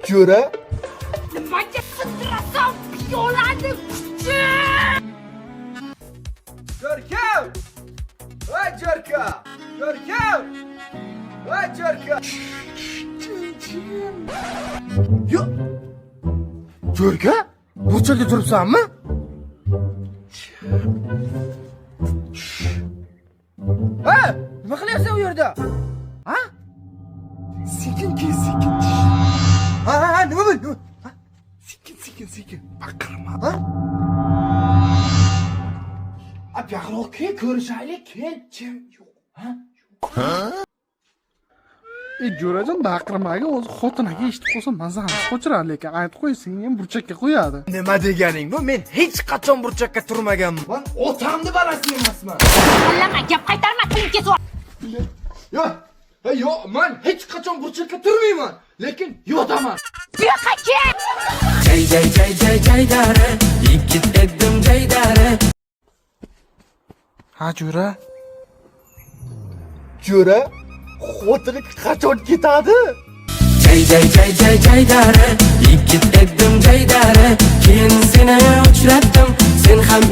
Jo'ra? Nimaga qidirasam piyolani kuchi? Jo'rkam! Voy Jo'rka! Jo'rkam! Voy Jo'rka! Yo! Jo'rka? Burchakda turibsanmi? Ha? Nima qilyapsan u yerda? Ha? Sekin. Ha, nima bo'ldi? Sekin. Baqirma, ha? Yaqinroq kel, ko'rishaylik, kel. Jim yo'q, ha? Jo'rajon baqirmagin, o'zi xotiniga eshitib qolsa mazani qochiradi, lekin aytib qo'ysang ham burchakka qo'yadi. Nima deganing bu? Men hech qachon burchakka turmaganman. Men otamni balasi emasman. Allama, gap qaytarma, tiling kesib. Yo'q, men hech qachon burchakka turmayman, lekin yotaman. Buyoqqa kel. Jaydare, yigit edim jaydare. Ha, Jo'ra? Jo'ra, xotini qachon ketadi? Jaydare, yigit edim jaydare. Keyin seni uchratdim, sen ham